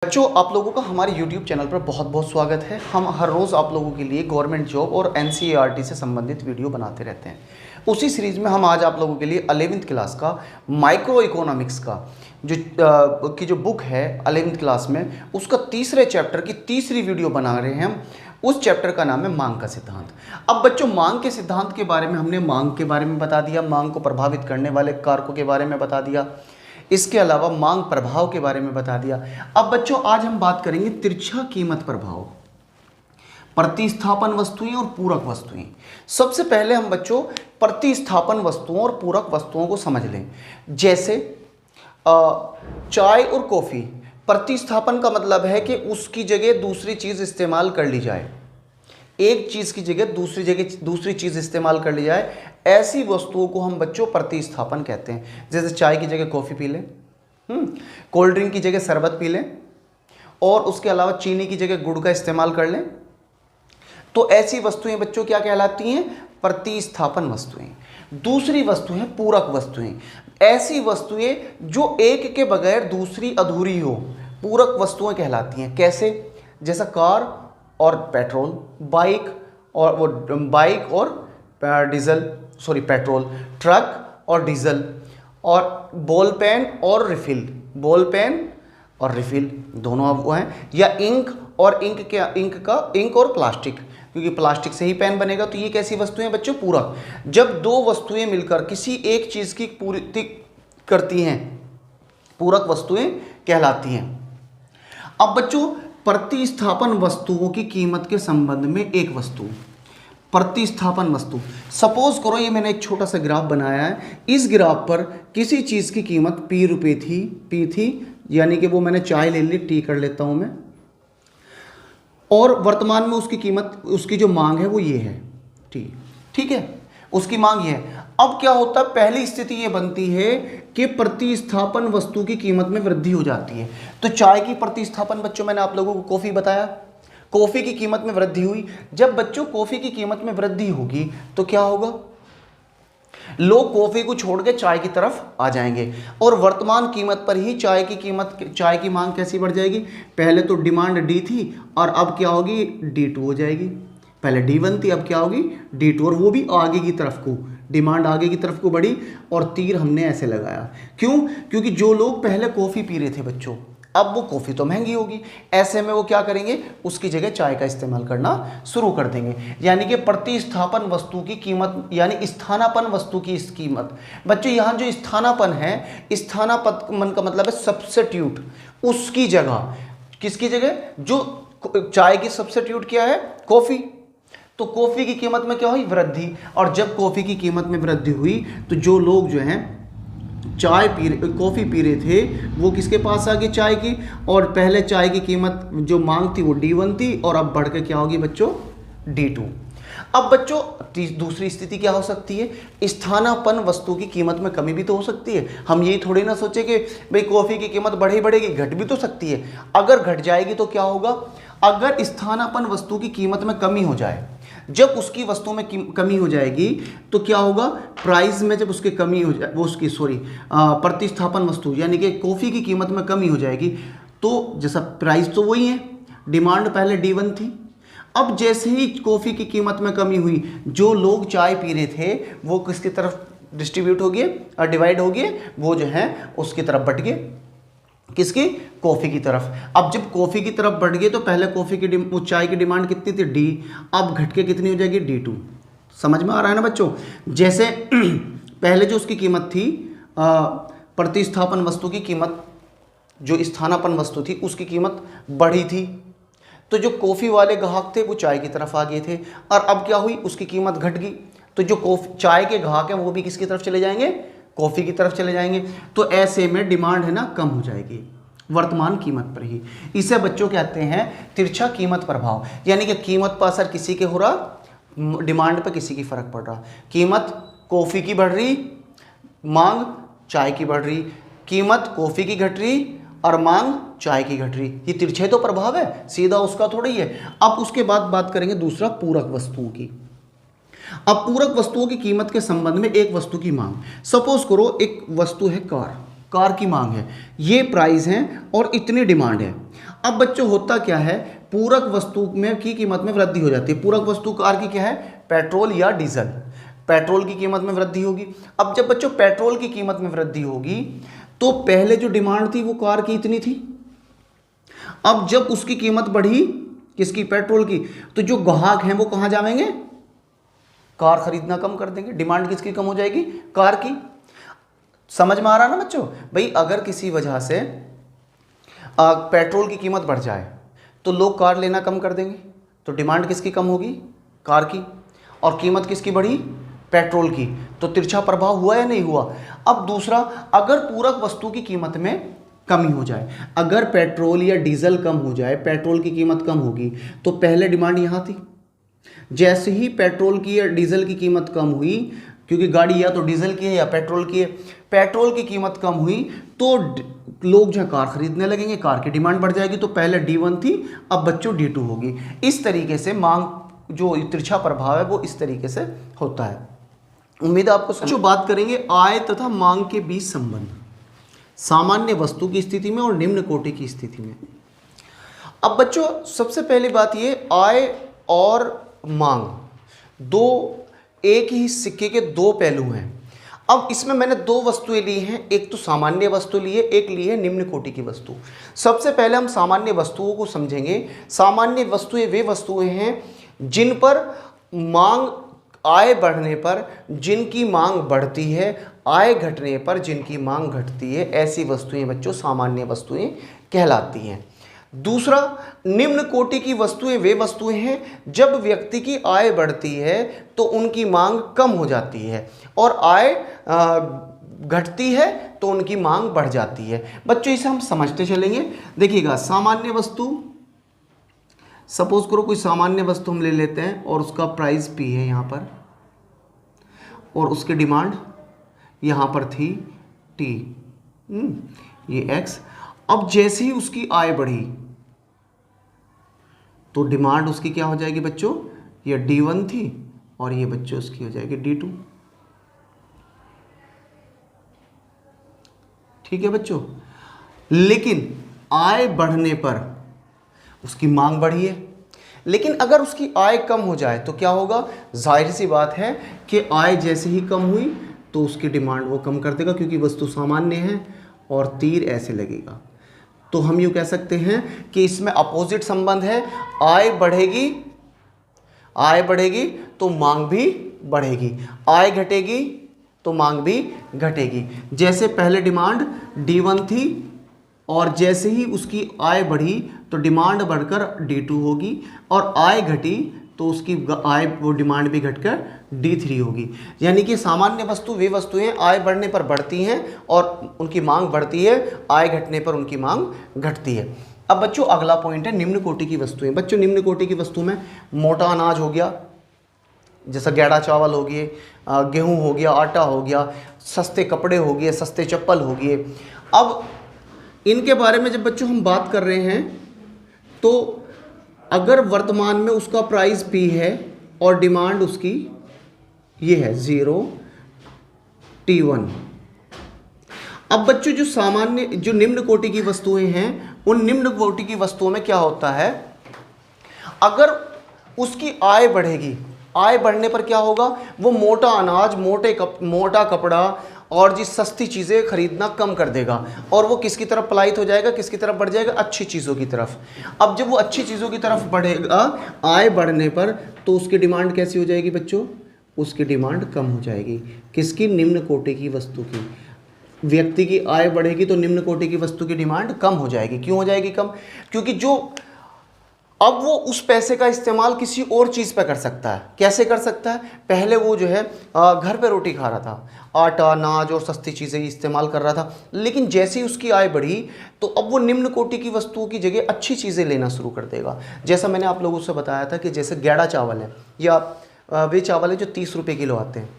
बच्चों, आप लोगों का हमारे YouTube चैनल पर बहुत बहुत स्वागत है। हम हर रोज़ आप लोगों के लिए गवर्नमेंट जॉब और NCERT से संबंधित वीडियो बनाते रहते हैं। उसी सीरीज़ में हम आज आप लोगों के लिए 11वीं क्लास का माइक्रो इकोनॉमिक्स का जो बुक है 11वीं क्लास में, उसका तीसरे चैप्टर की तीसरी वीडियो बना रहे हैं हम। उस चैप्टर का नाम है मांग का सिद्धांत। अब बच्चों, मांग के सिद्धांत के बारे में हमने मांग के बारे में बता दिया, मांग को प्रभावित करने वाले कारकों के बारे में बता दिया, इसके अलावा मांग प्रभाव के बारे में बता दिया। अब बच्चों, आज हम बात करेंगे तिरछा कीमत प्रभाव, प्रतिस्थापन वस्तुएं और पूरक वस्तुएं। सबसे पहले हम बच्चों प्रतिस्थापन वस्तुओं और पूरक वस्तुओं को समझ लें। जैसे चाय और कॉफ़ी, प्रतिस्थापन का मतलब है कि उसकी जगह दूसरी चीज़ इस्तेमाल कर ली जाए, एक चीज़ की जगह दूसरी चीज़ इस्तेमाल कर ली जाए, ऐसी वस्तुओं को हम बच्चों प्रतिस्थापन कहते हैं। जैसे चाय की जगह कॉफ़ी पी लें, कोल्ड ड्रिंक की जगह शरबत पी लें, और उसके अलावा चीनी की जगह गुड़ का इस्तेमाल कर लें, तो ऐसी वस्तुएं बच्चों क्या कहलाती हैं? प्रतिस्थापन वस्तुएं। दूसरी वस्तु है पूरक वस्तुएं, ऐसी वस्तुएं जो एक के बगैर दूसरी अधूरी हो, पूरक वस्तुएं कहलाती हैं। कैसे? जैसा कार और पेट्रोल, बाइक और पेट्रोल, ट्रक और डीजल, और बॉल पेन और रिफिल दोनों अब वो हैं। या इंक और प्लास्टिक, क्योंकि प्लास्टिक से ही पेन बनेगा। तो ये कैसी वस्तुएं हैं बच्चों? पूरक। जब दो वस्तुएं मिलकर किसी एक चीज की पूर्ति करती हैं, पूरक वस्तुएं कहलाती हैं। अब बच्चों, प्रतिस्थापन वस्तुओं की कीमत के संबंध में एक वस्तु, प्रतिस्थापन वस्तु। सपोज करो ये मैंने एक छोटा सा ग्राफ बनाया है। इस ग्राफ पर किसी चीज की कीमत पी थी, यानी कि वो मैंने चाय ले ली, टी कर लेता हूं मैं, और वर्तमान में उसकी कीमत, उसकी जो मांग है वो ये है, ठीक है, उसकी मांग ये है। अब क्या होता है? पहली स्थिति ये बनती है कि प्रतिस्थापन वस्तु की कीमत में वृद्धि हो जाती है। तो चाय की प्रतिस्थापन बच्चों, मैंने आप लोगों को कॉफी बताया, कॉफी की कीमत में वृद्धि हुई। जब बच्चों कॉफी की कीमत में वृद्धि होगी तो क्या होगा? लोग कॉफी को छोड़ के चाय की तरफ आ जाएंगे, और वर्तमान कीमत पर ही चाय की मांग कैसी बढ़ जाएगी? पहले तो डिमांड डी थी, और अब क्या होगी? D2 हो जाएगी। पहले D1 थी, अब क्या होगी? D2, और वो भी आगे की तरफ को, डिमांड आगे की तरफ को बढ़ी, और तीर हमने ऐसे लगाया। क्यों? क्योंकि जो लोग पहले कॉफ़ी पी रहे थे बच्चों, अब वो कॉफ़ी तो महंगी होगी, ऐसे में वो क्या करेंगे? उसकी जगह चाय का इस्तेमाल करना शुरू कर देंगे। यानी कि प्रतिस्थापन वस्तु की कीमत, यानी स्थानापन्न वस्तु की इस कीमत। बच्चों, यहाँ जो स्थानापन्न है, स्थानापन्न का मतलब है सब्स्टिट्यूट, उसकी जगह, किसकी जगह? जो चाय की सब्स्टिट्यूट क्या है? कॉफ़ी। तो कॉफ़ी की कीमत में क्या हुई? वृद्धि। और जब कॉफ़ी की कीमत में वृद्धि हुई तो जो लोग जो हैं कॉफ़ी पी रहे थे, वो किसके पास आ गए? चाय की। और पहले चाय की कीमत जो मांग थी वो D1 थी, और अब बढ़ के क्या होगी बच्चों? D2। अब बच्चों, दूसरी स्थिति क्या हो सकती है? स्थानापन्न वस्तु की कीमत में कमी भी तो हो सकती है। हम यही थोड़ी ना सोचे कि भाई कॉफ़ी की कीमत बढ़ेगी, घट भी तो सकती है। अगर घट जाएगी तो क्या होगा? अगर स्थानापन्न वस्तु की कीमत में कमी हो जाए, जब उसकी वस्तु में कमी हो जाएगी तो क्या होगा? प्राइस में जब उसकी कमी हो जाए, प्रतिस्थापन वस्तु यानी कि कॉफ़ी की कीमत में कमी हो जाएगी, तो जैसा प्राइस तो वही है, डिमांड पहले D1 थी, अब जैसे ही कॉफ़ी की कीमत में कमी हुई, जो लोग चाय पी रहे थे वो किसकी तरफ डिस्ट्रीब्यूट हो गए और डिवाइड हो गए? वो जो है उसकी तरफ बढ़ गए, किसकी? कॉफ़ी की तरफ। अब जब कॉफ़ी की तरफ बढ़ गए तो पहले वो चाय की डिमांड कितनी थी? D, अब घट के कितनी हो जाएगी? D2। समझ में आ रहा है ना बच्चों? जैसे पहले जो उसकी कीमत थी, प्रतिस्थापन वस्तु की कीमत, जो स्थानापन्न वस्तु थी उसकी कीमत बढ़ी थी, तो जो कॉफ़ी वाले ग्राहक थे वो चाय की तरफ आ गए थे, और अब क्या हुई? उसकी कीमत घट गई, तो जो चाय के ग्राहक हैं वो भी किसकी तरफ चले जाएंगे? कॉफ़ी की तरफ चले जाएंगे। तो ऐसे में डिमांड है ना कम हो जाएगी वर्तमान कीमत पर ही। इसे बच्चों कहते हैं तिरछा कीमत प्रभाव। यानी कि कीमत पर असर किसी के हो रहा, डिमांड पर किसी की फर्क पड़ रहा। कीमत कॉफ़ी की बढ़ रही, मांग चाय की बढ़ रही, कीमत कॉफ़ी की घट रही और मांग चाय की घट रही। ये तिरछे तो प्रभाव है, सीधा उसका थोड़ा ही है। अब उसके बाद बात करेंगे दूसरा, पूरक वस्तुओं की। अब पूरक वस्तुओं की कीमत के संबंध में एक वस्तु की मांग। सपोज करो एक वस्तु है कार की मांग है, ये प्राइस है और इतनी डिमांड है। अब बच्चों होता क्या है, पूरक वस्तु में की कीमत में वृद्धि हो जाती है। पूरक वस्तु कार की क्या है, पेट्रोल या डीजल। पेट्रोल की कीमत में वृद्धि होगी। अब जब बच्चों पेट्रोल की कीमत में वृद्धि होगी तो पहले जो डिमांड थी वो कार की इतनी थी, अब जब उसकी कीमत बढ़ी किसकी, पेट्रोल की, तो जो ग्राहक हैं वो कहां जाएंगे, कार खरीदना कम कर देंगे। डिमांड किसकी कम हो जाएगी, कार की। समझ में आ रहा ना बच्चों, भाई अगर किसी वजह से पेट्रोल की कीमत बढ़ जाए तो लोग कार लेना कम कर देंगे, तो डिमांड किसकी कम होगी, कार की, और कीमत किसकी बढ़ी, पेट्रोल की। तो तिरछा प्रभाव हुआ या नहीं हुआ। अब दूसरा, अगर पूरक वस्तु की कीमत में कमी हो जाए, अगर पेट्रोल या डीजल कम हो जाए, पेट्रोल की कीमत कम होगी, तो पहले डिमांड यहाँ थी, जैसे ही पेट्रोल की या डीजल की कीमत कम हुई, क्योंकि गाड़ी या तो डीजल की है या पेट्रोल की है, पेट्रोल की कीमत कम हुई तो लोग जो कार खरीदने लगेंगे, कार की डिमांड बढ़ जाएगी। तो पहले D1 थी, अब बच्चों D2 होगी। इस तरीके से मांग जो तिरछा प्रभाव है वो इस तरीके से होता है। उम्मीद है आपको जो बात करेंगे आय तथा मांग के बीच संबंध, सामान्य वस्तु की स्थिति में और निम्न कोटि की स्थिति में। अब बच्चों सबसे पहली बात ये, आय और मांग दो एक ही सिक्के के दो पहलू हैं। अब इसमें मैंने दो वस्तुएं ली हैं, एक तो सामान्य वस्तु ली है, एक ली है निम्न कोटि की वस्तु। सबसे पहले हम सामान्य वस्तुओं को समझेंगे। सामान्य वस्तुएं वे वस्तुएं हैं जिन पर मांग, आय बढ़ने पर जिनकी मांग बढ़ती है, आय घटने पर जिनकी मांग घटती है, ऐसी वस्तुएं बच्चों सामान्य वस्तुएं कहलाती हैं। दूसरा, निम्न कोटि की वस्तुएं वे वस्तुएं हैं जब व्यक्ति की आय बढ़ती है तो उनकी मांग कम हो जाती है, और आय घटती है तो उनकी मांग बढ़ जाती है। बच्चों इसे हम समझते चलेंगे। देखिएगा, सामान्य वस्तु, सपोज करो कोई सामान्य वस्तु हम ले लेते हैं और उसका प्राइस P है यहाँ पर, और उसकी डिमांड यहाँ पर थी T, ये X। अब जैसे ही उसकी आय बढ़ी तो डिमांड उसकी क्या हो जाएगी बच्चों, ये D1 थी और ये बच्चों उसकी हो जाएगी D2। ठीक है बच्चों, लेकिन आय बढ़ने पर उसकी मांग बढ़ी है, लेकिन अगर उसकी आय कम हो जाए तो क्या होगा, जाहिर सी बात है कि आय जैसे ही कम हुई तो उसकी डिमांड वो कम कर देगा, क्योंकि वस्तु सामान्य है और तीर ऐसे लगेगा। तो हम यूँ कह सकते हैं कि इसमें अपोजिट संबंध है, आय बढ़ेगी तो मांग भी बढ़ेगी, आय घटेगी तो मांग भी घटेगी। जैसे पहले डिमांड D1 थी और जैसे ही उसकी आय बढ़ी तो डिमांड बढ़कर D2 होगी, और आय घटी तो उसकी आय, वो डिमांड भी घटकर D3 होगी। यानी कि सामान्य वस्तु वे वस्तुएं आय बढ़ने पर बढ़ती हैं और उनकी मांग बढ़ती है, आय घटने पर उनकी मांग घटती है। अब बच्चों अगला पॉइंट है निम्न कोटि की वस्तुएं। बच्चों निम्न कोटि की वस्तु में मोटा अनाज हो गया, जैसा गेड़ा चावल हो गए, गेहूँ हो गया, आटा हो गया, सस्ते कपड़े हो गए, सस्ते चप्पल हो गए। अब इनके बारे में जब बच्चों हम बात कर रहे हैं तो अगर वर्तमान में उसका प्राइस P है और डिमांड उसकी ये है 0 T1। अब बच्चों जो सामान्य, जो निम्न कोटि की वस्तुएं हैं, उन निम्न कोटि की वस्तुओं में क्या होता है, अगर उसकी आय बढ़ेगी, आय बढ़ने पर क्या होगा, वो मोटा अनाज, मोटा कपड़ा और जी सस्ती चीज़ें खरीदना कम कर देगा, और वो किसकी तरफ पलायित हो जाएगा, किसकी तरफ बढ़ जाएगा, अच्छी चीज़ों की तरफ। अब जब वो अच्छी चीज़ों की तरफ बढ़ेगा आय बढ़ने पर, तो उसकी डिमांड कैसी हो जाएगी बच्चों, उसकी डिमांड कम हो जाएगी। किसकी, निम्न कोटि की वस्तु की। व्यक्ति की आय बढ़ेगी तो निम्न कोटि की वस्तु की डिमांड कम हो जाएगी। क्यों हो जाएगी कम, क्योंकि जो अब वो उस पैसे का इस्तेमाल किसी और चीज़ पे कर सकता है। कैसे कर सकता है, पहले वो जो है घर पे रोटी खा रहा था, आटा, अनाज और सस्ती चीज़ें इस्तेमाल कर रहा था, लेकिन जैसे ही उसकी आय बढ़ी तो अब वो निम्न कोटि की वस्तुओं की जगह अच्छी चीज़ें लेना शुरू कर देगा। जैसा मैंने आप लोगों से बताया था कि जैसे गेड़ा चावल है या वे चावल है जो 30 रुपये किलो आते हैं,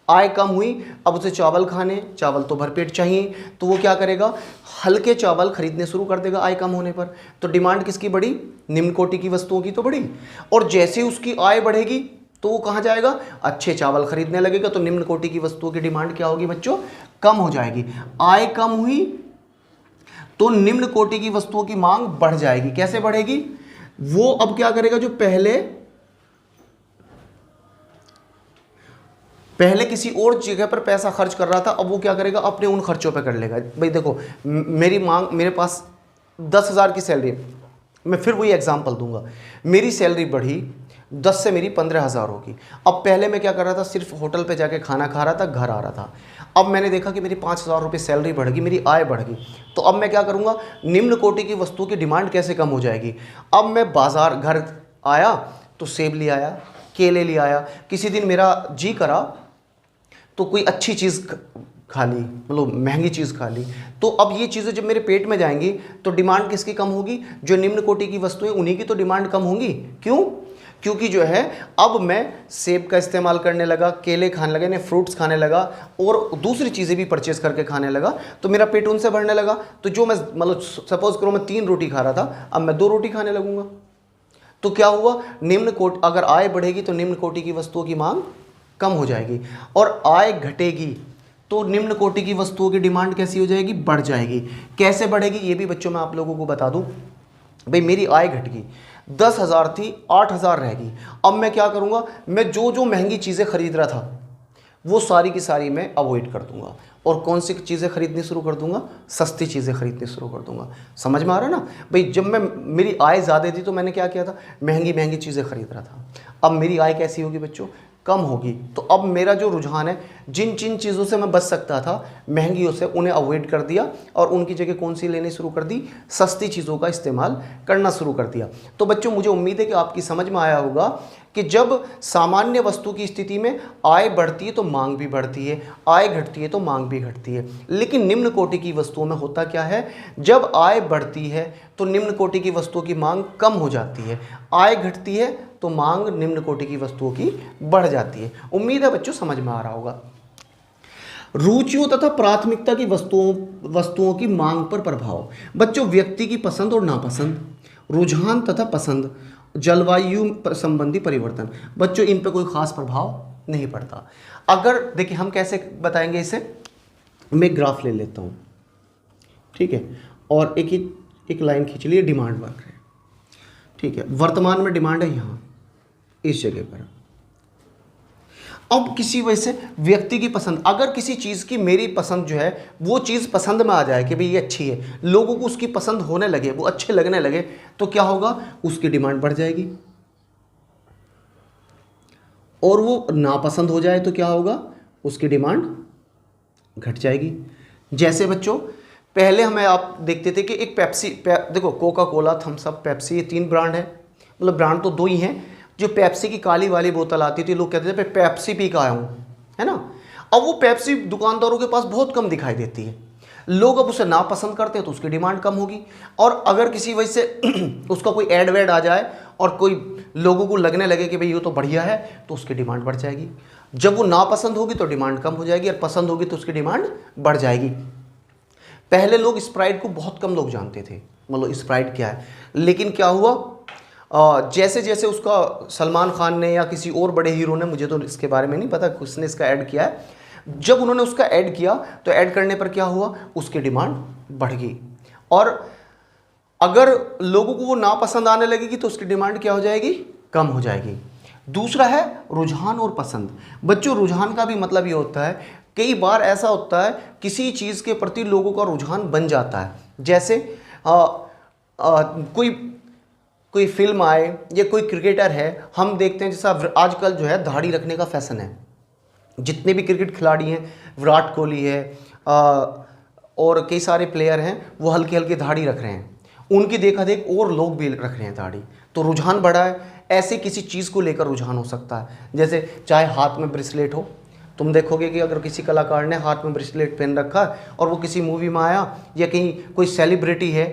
आय कम हुई, अब उसे चावल खाने, चावल तो भरपेट चाहिए, तो वो क्या करेगा, हल्के चावल खरीदने शुरू कर देगा आय कम होने पर। तो डिमांड किसकी बढ़ी, निम्न कोटि की वस्तुओं की तो बढ़ी, और जैसे उसकी आय बढ़ेगी तो वो कहाँ जाएगा, अच्छे चावल खरीदने लगेगा, तो निम्न कोटि की वस्तुओं की डिमांड क्या होगी बच्चों, कम हो जाएगी। आय कम हुई तो निम्न कोटि की वस्तुओं की मांग बढ़ जाएगी। कैसे बढ़ेगी? वो अब क्या करेगा, जो पहले किसी और जगह पर पैसा खर्च कर रहा था, अब वो क्या करेगा, अपने उन खर्चों पे कर लेगा। भाई देखो, मेरे पास 10,000 की सैलरी है, मैं फिर वही एग्जांपल दूंगा। मेरी सैलरी बढ़ी 10 से मेरी 15,000 होगी। अब पहले मैं क्या कर रहा था, सिर्फ होटल पे जाके खाना खा रहा था, घर आ रहा था। अब मैंने देखा कि मेरी 5,000 रुपये सैलरी बढ़ गई, मेरी आय बढ़ गई। तो अब मैं क्या करूँगा, निम्न कोटि की वस्तुओं की डिमांड कैसे कम हो जाएगी। अब मैं बाजार घर आया तो सेब ले आया, केले ले आया, किसी दिन मेरा जी करा तो कोई अच्छी चीज़ खा ली, मतलब महंगी चीज़ खा ली। तो अब ये चीज़ें जब मेरे पेट में जाएंगी तो डिमांड किसकी कम होगी, जो निम्न कोटि की वस्तुएं उन्हीं की तो डिमांड कम होंगी। क्यों? क्योंकि जो है अब मैं सेब का इस्तेमाल करने लगा, केले खाने लगा, यानी फ्रूट्स खाने लगा और दूसरी चीज़ें भी परचेज करके खाने लगा, तो मेरा पेट उनसे भरने लगा। तो जो मैं मतलब सपोज करो मैं 3 रोटी खा रहा था, अब मैं 2 रोटी खाने लगूंगा। तो क्या हुआ, निम्न कोटि, अगर आय बढ़ेगी तो निम्न कोटि की वस्तुओं की मांग कम हो जाएगी, और आय घटेगी तो निम्न कोटि की वस्तुओं की डिमांड कैसी हो जाएगी, बढ़ जाएगी। कैसे बढ़ेगी ये भी बच्चों मैं आप लोगों को बता दूं। भाई मेरी आय घट गई, 10,000 थी 8,000 रहेगी। अब मैं क्या करूंगा, मैं जो जो महंगी चीज़ें खरीद रहा था वो सारी की सारी मैं अवॉइड कर दूंगा, और कौन सी चीज़ें खरीदनी शुरू कर दूंगा, सस्ती चीज़ें खरीदनी शुरू कर दूंगा। समझ में आ रहा है ना भाई? जब मेरी आय ज़्यादा थी तो मैंने क्या किया था, महंगी महंगी चीज़ें खरीद रहा था। अब मेरी आय कैसी होगी बच्चों, कम होगी। तो अब मेरा जो रुझान है, जिन जिन चीज़ों से मैं बच सकता था महंगियों से, उन्हें अवॉइड कर दिया और उनकी जगह कौन सी लेनी शुरू कर दी, सस्ती चीज़ों का इस्तेमाल करना शुरू कर दिया। तो बच्चों मुझे उम्मीद है कि आपकी समझ में आया होगा कि जब सामान्य वस्तु की स्थिति में आय बढ़ती है तो मांग भी बढ़ती है, आय घटती है तो मांग भी घटती है। लेकिन निम्न कोटि की वस्तुओं में होता क्या है, जब आय बढ़ती है तो निम्न कोटि की वस्तुओं की मांग कम हो जाती है, आय घटती है तो मांग निम्न कोटि की वस्तुओं की बढ़ जाती है। उम्मीद है बच्चों समझ में आ रहा होगा। रुचियों तथा प्राथमिकता की वस्तुओं की मांग पर प्रभाव। बच्चों व्यक्ति की पसंद और नापसंद, रुझान तथा पसंद, जलवायु संबंधी परिवर्तन, बच्चों इन पर कोई खास प्रभाव नहीं पड़ता। अगर देखिए हम कैसे बताएंगे इसे, मैं ग्राफ ले लेता हूँ, ठीक है, और एक लाइन खींच लिए, डिमांड वक्र है, ठीक है। वर्तमान में डिमांड है यहाँ इस जगह पर। अब किसी वजह से व्यक्ति की पसंद, अगर किसी चीज़ की मेरी पसंद जो है वो चीज़ पसंद में आ जाए कि भाई ये अच्छी है, लोगों को उसकी पसंद होने लगे, वो अच्छे लगने लगे, तो क्या होगा, उसकी डिमांड बढ़ जाएगी। और वो नापसंद हो जाए तो क्या होगा, उसकी डिमांड घट जाएगी। जैसे बच्चों पहले हमें आप देखते थे कि एक देखो Coca Cola, Thums Up, Pepsi, ये 3 ब्रांड है, मतलब ब्रांड तो 2 ही हैं। जो पेप्सी की काली वाली बोतल आती थी, लोग कहते थे पेप्सी पी का आया हूँ, है ना। अब वो पेप्सी दुकानदारों के पास बहुत कम दिखाई देती है, लोग अब उसे नापसंद करते हैं तो उसकी डिमांड कम होगी। और अगर किसी वजह से उसका कोई एड वेड आ जाए और कोई लोगों को लगने लगे कि भाई ये तो बढ़िया है, तो उसकी डिमांड बढ़ जाएगी। जब वो नापसंद होगी तो डिमांड कम हो जाएगी, और पसंद होगी तो उसकी डिमांड बढ़ जाएगी। पहले लोग स्प्राइट को बहुत कम लोग जानते थे, मतलब स्प्राइट क्या है, लेकिन क्या हुआ, जैसे जैसे उसका सलमान खान ने या किसी और बड़े हीरो ने, मुझे तो इसके बारे में नहीं पता किसने इसका ऐड किया है, जब उन्होंने उसका ऐड किया तो ऐड करने पर क्या हुआ, उसकी डिमांड बढ़ गई। और अगर लोगों को वो नापसंद आने लगेगी तो उसकी डिमांड क्या हो जाएगी, कम हो जाएगी। दूसरा है रुझान और पसंद। बच्चों रुझान का भी मतलब ये होता है, कई बार ऐसा होता है किसी चीज़ के प्रति लोगों का रुझान बन जाता है। जैसे कोई फिल्म आए या कोई क्रिकेटर है, हम देखते हैं जैसा आजकल जो है दाढ़ी रखने का फैशन है। जितने भी क्रिकेट खिलाड़ी हैं, विराट कोहली है और कई सारे प्लेयर हैं, वो हल्की हल्की दाढ़ी रख रहे हैं, उनकी देखा देख और लोग भी रख रहे हैं दाढ़ी, तो रुझान बढ़ा है। ऐसे किसी चीज़ को लेकर रुझान हो सकता है, जैसे चाहे हाथ में ब्रेसलेट हो, तुम देखोगे कि अगर किसी कलाकार ने हाथ में ब्रेसलेट पहन रखा है और वो किसी मूवी में आया, या कहीं कोई सेलिब्रिटी है,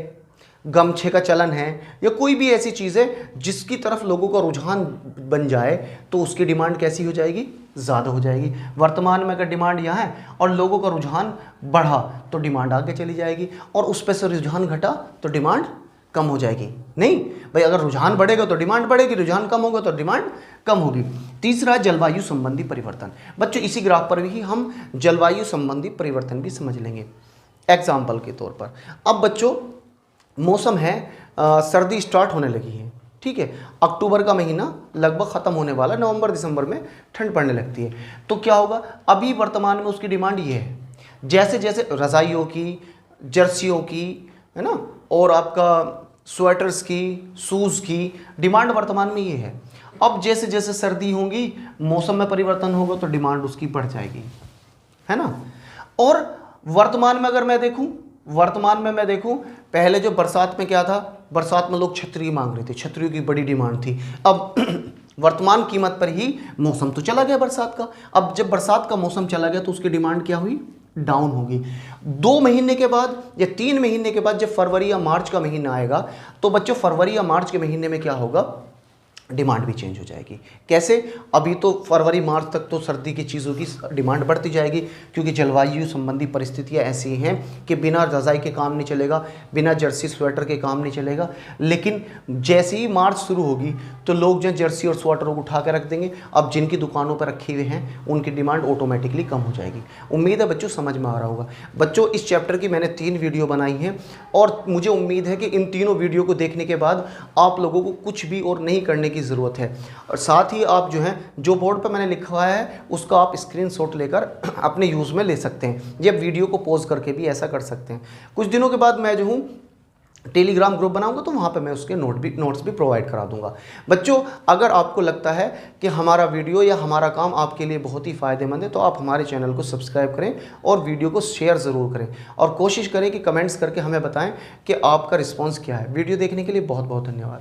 गमछे का चलन है, या कोई भी ऐसी चीज़ है जिसकी तरफ लोगों का रुझान बन जाए, तो उसकी डिमांड कैसी हो जाएगी, ज़्यादा हो जाएगी। वर्तमान में अगर डिमांड यहाँ है और लोगों का रुझान बढ़ा तो डिमांड आगे चली जाएगी, और उस पर से रुझान घटा तो डिमांड कम हो जाएगी। नहीं भाई, अगर रुझान बढ़ेगा तो डिमांड बढ़ेगी, रुझान कम होगा तो डिमांड कम होगी। तीसरा जलवायु संबंधी परिवर्तन। बच्चों इसी ग्राफ पर भी हम जलवायु संबंधी परिवर्तन भी समझ लेंगे। एग्जाम्पल के तौर पर। अब बच्चों मौसम है, सर्दी स्टार्ट होने लगी है, ठीक है, अक्टूबर का महीना लगभग ख़त्म होने वाला, नवंबर दिसंबर में ठंड पड़ने लगती है। तो क्या होगा, अभी वर्तमान में उसकी डिमांड ये है, जैसे जैसे रज़ाइयों की, जर्सियों की, है ना, और आपका स्वेटर्स की, शूज़ की डिमांड वर्तमान में ये है। अब जैसे जैसे सर्दी होगी, मौसम में परिवर्तन होगा तो डिमांड उसकी बढ़ जाएगी, है ना। और वर्तमान में अगर मैं देखूं, वर्तमान में मैं देखूं, पहले जो बरसात में क्या था, बरसात में लोग छतरी मांग रहे थे, छतरियों की बड़ी डिमांड थी। अब वर्तमान कीमत पर ही मौसम तो चला गया बरसात का। अब जब बरसात का मौसम चला गया तो उसकी डिमांड क्या हुई, डाउन होगी। 2 महीने के बाद या 3 महीने के बाद जब फरवरी या मार्च का महीना आएगा तो बच्चों फरवरी या मार्च के महीने में क्या होगा, डिमांड भी चेंज हो जाएगी। कैसे, अभी तो फरवरी मार्च तक तो सर्दी की चीज़ों की डिमांड बढ़ती जाएगी, क्योंकि जलवायु संबंधी परिस्थितियां ऐसी हैं कि बिना रज़ाई के काम नहीं चलेगा, बिना जर्सी स्वेटर के काम नहीं चलेगा। लेकिन जैसे ही मार्च शुरू होगी तो लोग जो जर्सी और स्वेटरों को उठा के रख देंगे, अब जिनकी दुकानों पर रखे हुए हैं उनकी डिमांड ऑटोमेटिकली कम हो जाएगी। उम्मीद है बच्चों समझ में आ रहा होगा। बच्चों इस चैप्टर की मैंने 3 वीडियो बनाई हैं और मुझे उम्मीद है कि इन तीनों वीडियो को देखने के बाद आप लोगों को कुछ भी और नहीं करने की ज़रूरत है। और साथ ही आप जो है, जो बोर्ड पर मैंने लिखा है उसका आप स्क्रीनशॉट लेकर अपने यूज़ में ले सकते हैं, या वीडियो को पॉज करके भी ऐसा कर सकते हैं। कुछ दिनों के बाद मैं जो हूँ टेलीग्राम ग्रुप बनाऊंगा तो वहाँ पे मैं उसके नोट्स भी प्रोवाइड करा दूंगा। बच्चों अगर आपको लगता है कि हमारा वीडियो या हमारा काम आपके लिए बहुत ही फ़ायदेमंद है तो आप हमारे चैनल को सब्सक्राइब करें और वीडियो को शेयर ज़रूर करें, और कोशिश करें कि कमेंट्स करके हमें बताएं कि आपका रिस्पॉन्स क्या है। वीडियो देखने के लिए बहुत बहुत धन्यवाद।